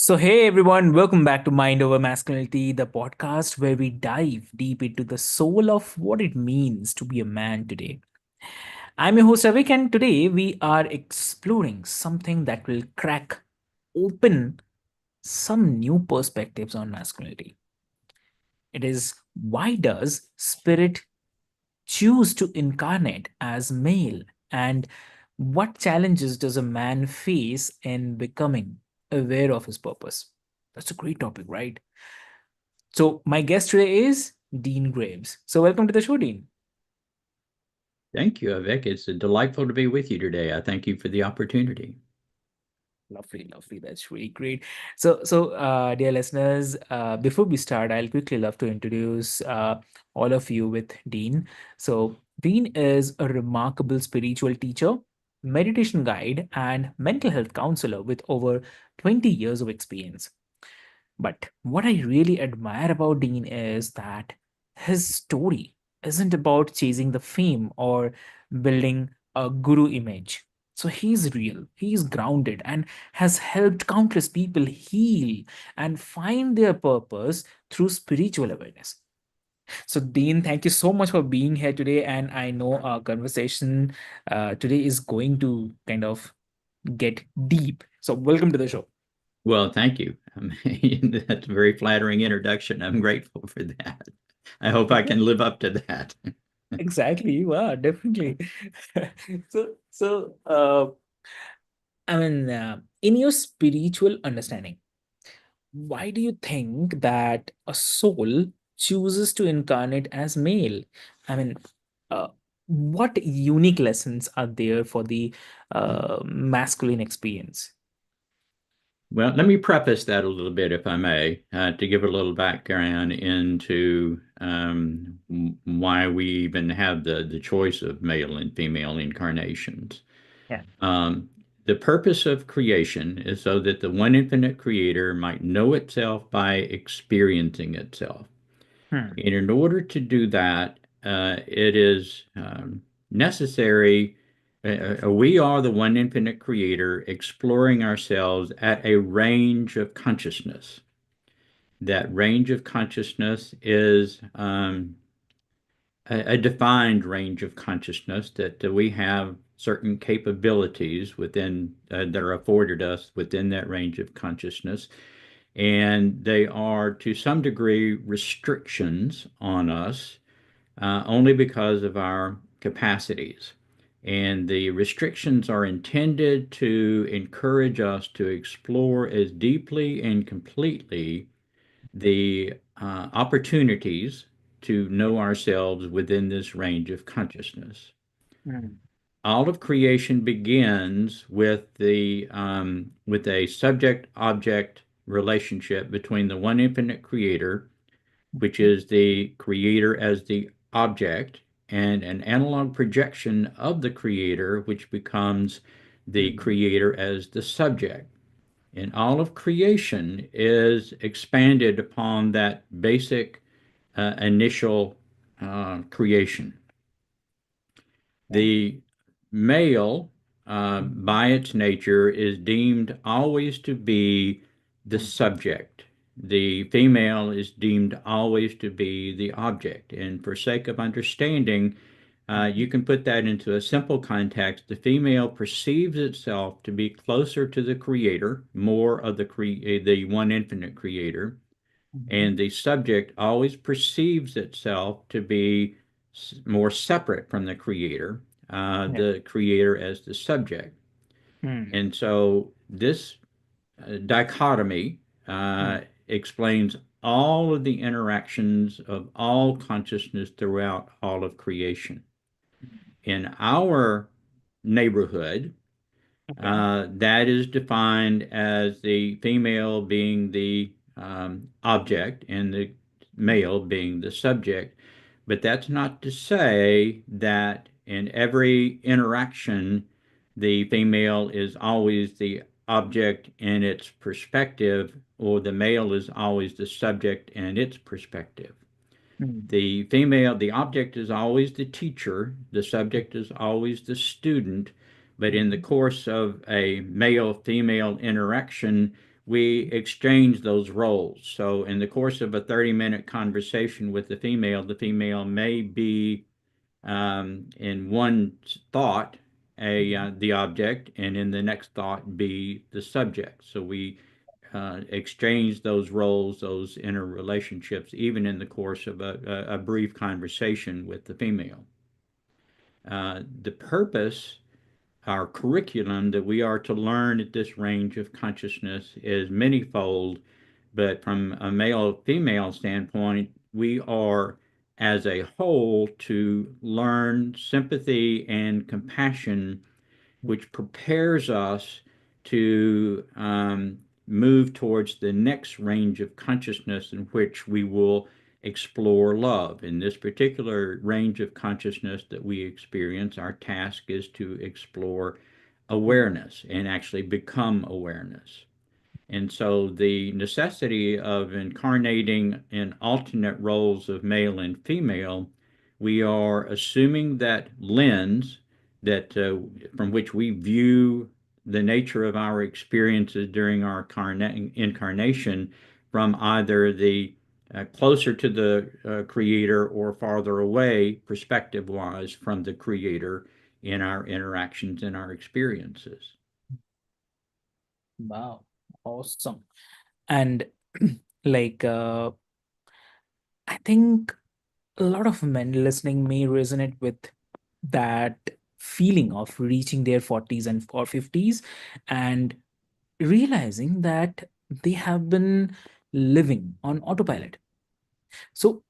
So, hey everyone, welcome back to Mind Over Masculinity, the podcast where we dive deep into the soul of what it means to be a man today. I'm your host Avik, and today we are exploring something that will crack open some new perspectives on masculinity. It is, why does spirit choose to incarnate as male, and what challenges does a man face in becoming aware of his purpose? That's a great topic, right? So my guest today is Dean Graves. So welcome to the show, Dean. Thank you, Avik. It's delightful to be with you today. I thank you for the opportunity. Lovely, lovely. That's really great. Dear listeners, before we start, I'll quickly love to introduce all of you with Dean. So Dean is a remarkable spiritual teacher, meditation guide, and mental health counselor with over 20 years of experience. But what I really admire about Dean is that his story isn't about chasing the fame or building a guru image. So he's real, he's grounded, and has helped countless people heal and find their purpose through spiritual awareness. So, Dean, thank you so much for being here today. And I know our conversation today is going to kind of get deep. So, welcome to the show. Well, thank you. I mean, that's a very flattering introduction. I'm grateful for that. I hope I can live up to that. Exactly, you are definitely. So, in your spiritual understanding, why do you think that a soul chooses to incarnate as male? I mean, uh, what unique lessons are there for the masculine experience? Well, let me preface that a little bit, if I may, to give a little background into why we even have the choice of male and female incarnations. Yeah. Um, the purpose of creation is so that the one infinite creator might know itself by experiencing itself. Hmm. And in order to do that, it is necessary. We are the one infinite creator exploring ourselves at a range of consciousness. That range of consciousness is a defined range of consciousness that we have certain capabilities within that are afforded us within that range of consciousness, and they are to some degree restrictions on us only because of our capacities. And the restrictions are intended to encourage us to explore as deeply and completely the opportunities to know ourselves within this range of consciousness. Hmm. All of creation begins with a subject-object relationship between the one infinite creator, which is the creator as the object, and an analog projection of the creator, which becomes the Hmm. creator as the subject. And all of creation is expanded upon that basic initial creation. Yeah. The male, by its nature, is deemed always to be the Hmm. subject. The female is deemed always to be the object. And for sake of understanding, you Hmm. can put that into a simple context. The female perceives itself to be closer to the creator, more of the one infinite creator, Hmm. and the subject always perceives itself to be more separate from Yeah. the creator as the subject. Hmm. And so this dichotomy Hmm. explains all of the interactions of all consciousness throughout all of creation. In our neighborhood, Okay. that is defined as the female being the object and the male being the subject. But that's not to say that in every interaction, the female is always the object in its perspective, or the male is always the subject in its perspective. Hmm. The object is always the teacher, the subject is always the student, but in the Hmm. course of a male female interaction, we exchange those roles. So, in the course of a 30-minute conversation with the female may be in one thought the object, and in the next thought be the subject. So we exchange those roles, those interrelationships, even in the course of a brief conversation with the female. The purpose, our curriculum that we are to learn at this range of consciousness is manyfold, but from a male female standpoint, we are as a whole to learn sympathy and compassion, which prepares us to move towards the next range of consciousness in which we will explore love. In this particular range of consciousness that we experience, our task is to explore awareness and actually become awareness. And so the necessity of incarnating in alternate roles of male and female, we are assuming that lens that from which we view the nature of our experiences during our incarnation from either the closer to the creator or farther away perspective wise from the creator in our interactions and our experiences. Wow, awesome. And like, I think a lot of men listening may resonate with that feeling of reaching their 40s and or 50s and realizing that they have been living on autopilot. So,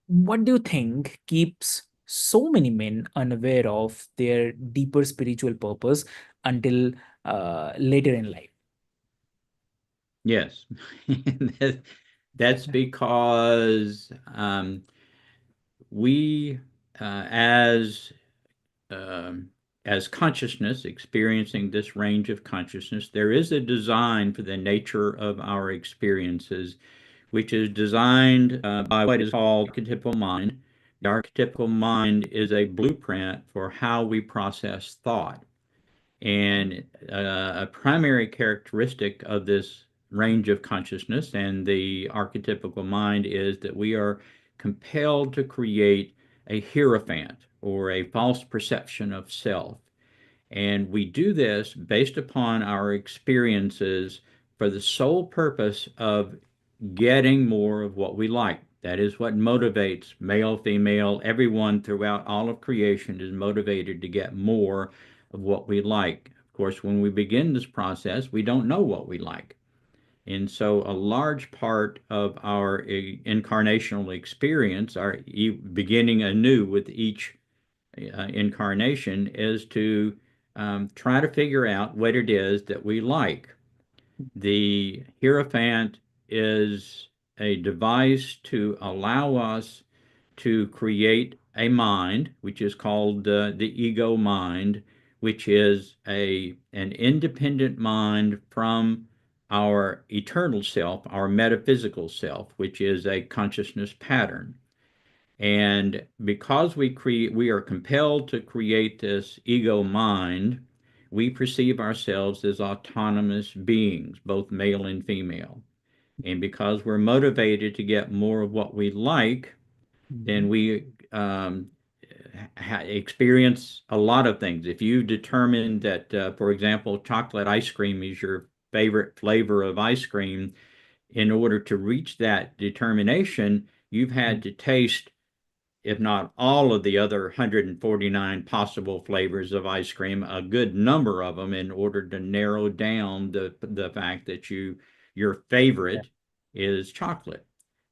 what do you think keeps so many men unaware of their deeper spiritual purpose until later in life? Yes. That's because we, as um, as consciousness, experiencing this range of consciousness, there is a design for the nature of our experiences, which is designed by what is called archetypal mind. The archetypal mind is a blueprint for how we process thought. And a primary characteristic of this range of consciousness and the archetypical mind is that we are compelled to create a hierophant or a false perception of self. And we do this based upon our experiences for the sole purpose of getting more of what we like. That is what motivates male, female, everyone throughout all of creation is motivated to get more of what we like. Of course, when we begin this process, we don't know what we like. And so a large part of our incarnational experience, our beginning anew with each incarnation, is to try to figure out what it is that we like. The Hierophant is a device to allow us to create a mind, which is called the ego mind, which is an independent mind from our eternal self, our metaphysical self, which is a consciousness pattern. And because we are compelled to create this ego mind, we perceive ourselves as autonomous beings, both male and female. And because we're motivated to get more of what we like, then Mhm. we experience a lot of things. If you determine that, for example, chocolate ice cream is your favorite flavor of ice cream, in order to reach that determination, you've had to taste, if not all of the other 149 possible flavors of ice cream, a good number of them in order to narrow down the fact that your Yeah. favorite is chocolate.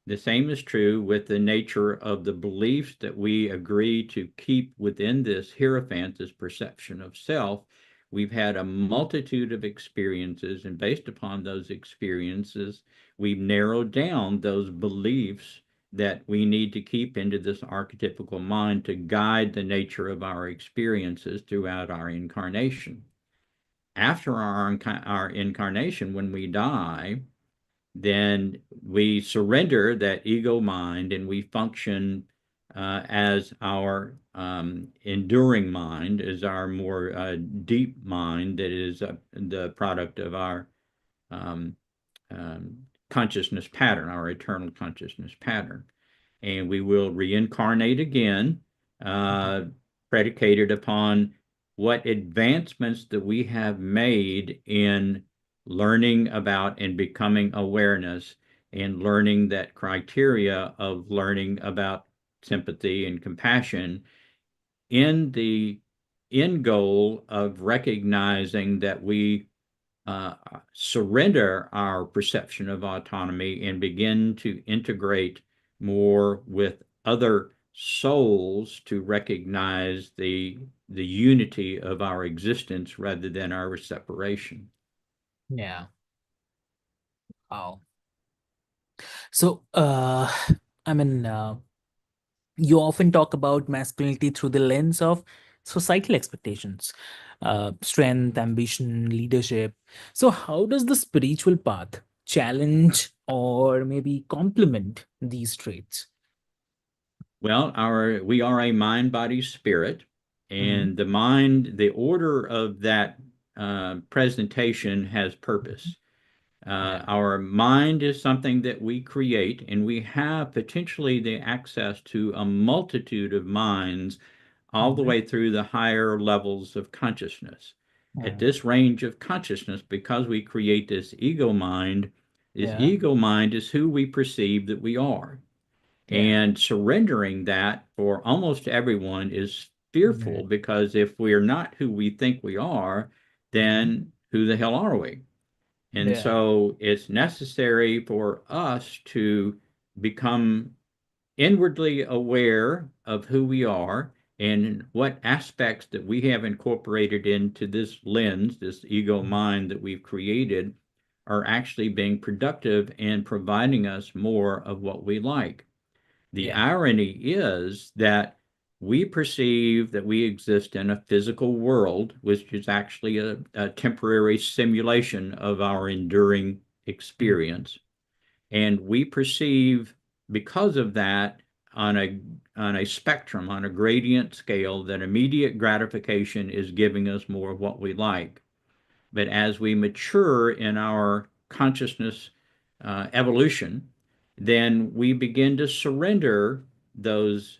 The same is true with the nature of the beliefs that we agree to keep within this hierophant, this perception of self. We've had a multitude of experiences, and based upon those experiences, we've narrowed down those beliefs that we need to keep into this archetypical mind to guide the nature of our experiences throughout our incarnation. After our incarnation, when we die, then we surrender that ego mind and we function as our enduring mind, as our more deep mind that is the product of our consciousness pattern, our eternal consciousness pattern. And we will reincarnate again, Mhm. uh, predicated upon what advancements that we have made in learning about and becoming awareness, and learning that criteria of learning about sympathy and compassion, in the end goal of recognizing that we surrender our perception of autonomy and begin to integrate more with other souls to recognize the unity of our existence rather than our separation. Yeah. Wow. So, I mean, you often talk about masculinity through the lens of societal expectations, strength, ambition, leadership. So, how does the spiritual path challenge or maybe complement these traits? Well, we are a mind, body, spirit, Hmm. and the mind, the order of that presentation has purpose. Yeah. Our mind is something that we create, and we have potentially the access to a multitude of minds all the Hmm. way through the higher levels of consciousness. At Hmm. this range of consciousness, because we create this Yeah. ego mind is who we perceive that we are. Yeah. And surrendering that for almost everyone is Hmm. fearful, because if we're not who we think we are, Hmm. then who the hell are we? And Yeah. so it's necessary for us to become inwardly aware of who we are and what aspects that we have incorporated into this lens, this ego mind that we've created, are actually being productive and providing us more of what we like. The Yeah. irony is that we perceive that we exist in a physical world, which is actually a temporary simulation of our enduring Mhm. experience. And we perceive, because of that, on a spectrum, on a gradient scale, that immediate gratification is giving us more of what we like. But as we mature in our consciousness evolution, then we begin to surrender those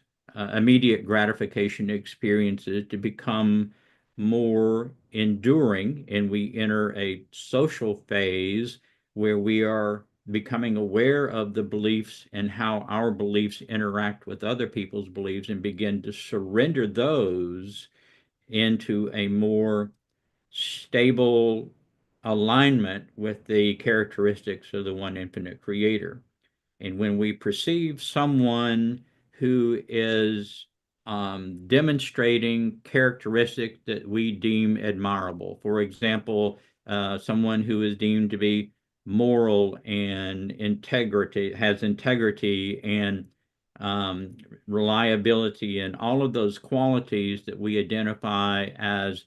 immediate gratification experiences to become more enduring, and we enter a social phase where we are becoming aware of the beliefs and how our beliefs interact with other people's beliefs, and begin to surrender those into a more stable alignment with the characteristics of the one infinite creator. And when we perceive someone who is demonstrating characteristics that we deem admirable, for example, someone who is deemed to be moral and integrity, has integrity and um, reliability, and all of those qualities that we identify as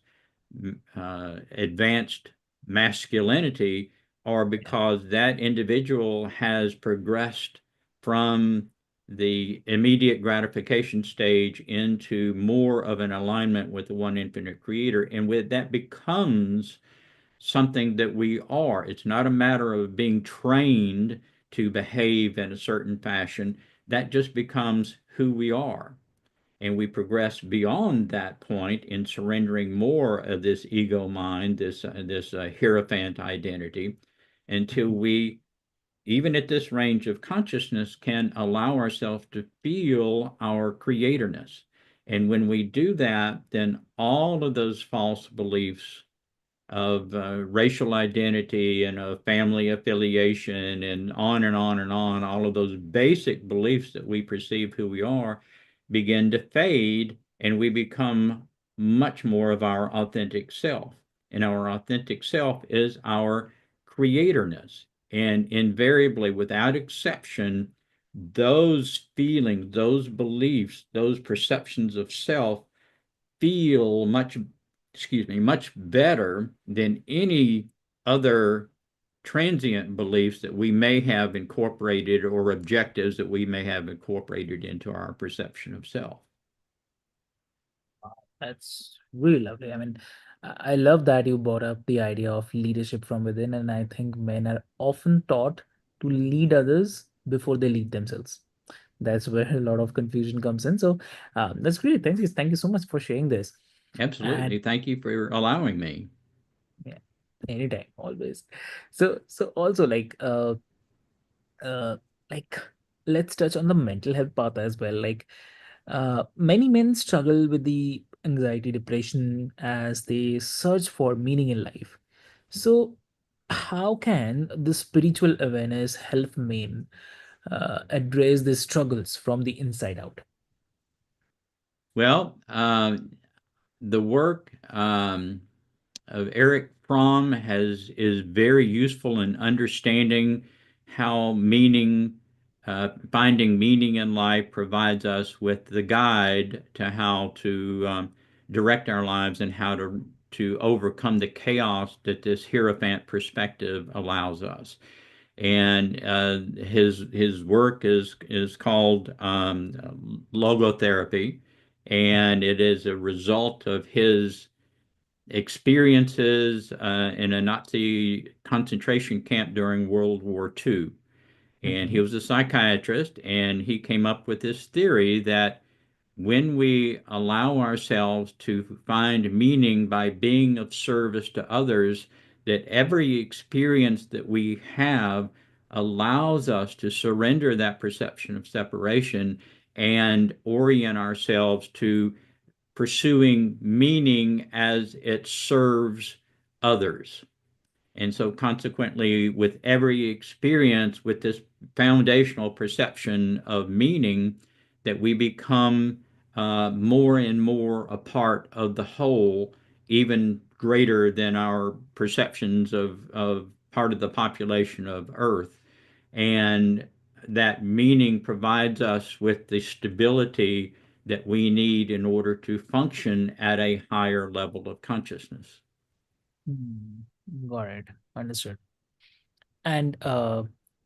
advanced masculinity, are Yeah. because that individual has progressed from the immediate gratification stage into more of an alignment with the one infinite creator. And with that becomes something that we are. It's not a matter of being trained to behave in a certain fashion. That just becomes who we are, and we progress beyond that point in surrendering more of this ego mind, this hierophant identity, until Mhm. we, even at this range of consciousness, can allow ourselves to feel our creatorness. And when we do that, then all of those false beliefs of racial identity and of family affiliation and on and on and on, all of those basic beliefs that we perceive who we are, begin to fade, and we become much more of our authentic self. And our authentic self is our creatorness. And invariably, without exception, those feelings, those beliefs, those perceptions of self feel much better than any other transient beliefs that we may have incorporated, or objectives that we may have incorporated into our perception of self. That's really lovely. I mean, I love that you brought up the idea of leadership from within, and I think men are often taught to lead others before they lead themselves. That's where a lot of confusion comes in. So that's great. Thank you so much for sharing this. And Absolutely. Thank you for allowing me. yeah, anytime, always. So also uh like let's touch on the mental health path as well. Many men struggle with the anxiety, depression as they search for meaning in life. So how can the spiritual awareness help men address these struggles from the inside out? Well, the work of Eric Fromm is very useful in understanding how finding meaning in life provides us with the guide to how to direct our lives and how to overcome the chaos that this Hierophant perspective allows us. And his work is called logotherapy, and it is a result of his experiences in a Nazi concentration camp during World War II. And he Mhm, was a psychiatrist, and he came up with this theory that when we allow ourselves to find meaning by being of service to others, that every experience that we have allows us to surrender that perception of separation and orient ourselves to pursuing meaning as it serves others. And so, consequently, with every experience, with this foundational perception of meaning, that we become more and more a part of the whole, even greater than our perceptions of part of the population of Earth. And that meaning provides us with the stability that we need in order to function at a higher level of consciousness. mhm. Got it. Understood. And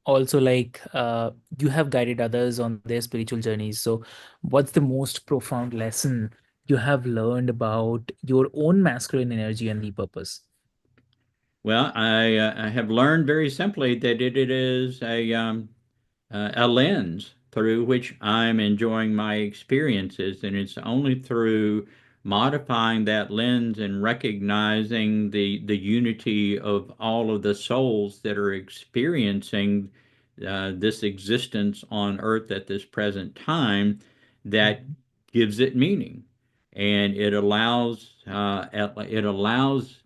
also, you have guided others on their spiritual journeys. So, what's the most profound lesson you have learned about your own masculine energy and the purpose? Well, I have learned very simply that it is a lens through which I'm enjoying my experiences, and it's only through modifying that lens and recognizing the unity of all of the souls that are experiencing this existence on Earth at this present time that Mhm, gives it meaning, and it allows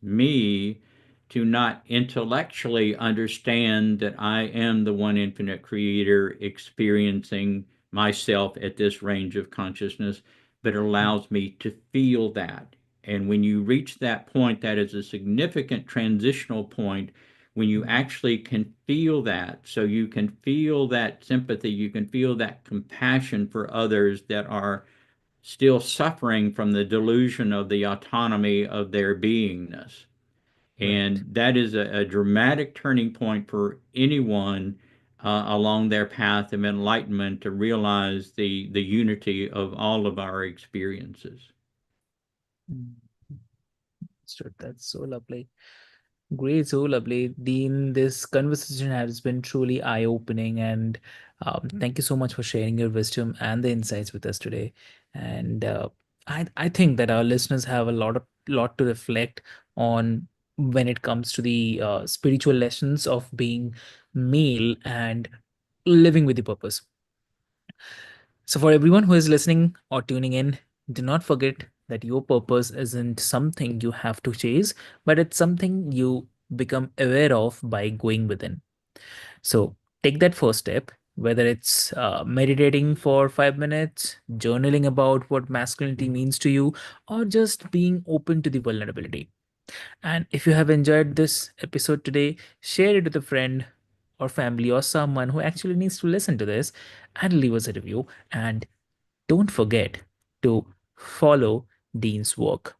me to not intellectually understand that I am the one infinite creator experiencing myself at this range of consciousness, but it mhm, allows me to feel that. And when you reach that point, that is a significant transitional point when you mhm. actually can feel that. So you can feel that sympathy, you can feel that compassion for others that are still suffering from the delusion of the autonomy of their beingness. Right. And that is a dramatic turning point for anyone along their path of enlightenment to realize the unity of all of our experiences. Mm. Understood. That's so lovely. Great, so lovely. Dean, this conversation has been truly eye-opening, and thank you so much for sharing your wisdom and the insights with us today. And I think that our listeners have a lot to reflect on when it comes to the spiritual lessons of being male and living with the purpose. So, for everyone who is listening or tuning in, do not forget that your purpose isn't something you have to chase, but it's something you become aware of by going within. So, take that first step, whether it's meditating for 5 minutes, journaling about what masculinity means to you, or just being open to the vulnerability. And if you have enjoyed this episode today, share it with a friend or family or someone who actually needs to listen to this, and leave us a review. And don't forget to follow Dean's work.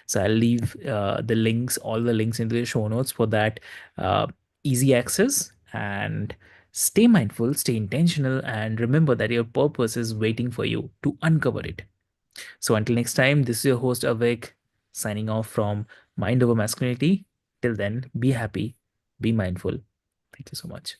So I'll leave all the links into the show notes for that uh, easy access. And stay mindful, stay intentional, and remember that your purpose is waiting for you to uncover it. So until next time, this is your host Avik signing off from Mind Over Masculinity. Till then, be happy, be mindful. Thank you so much.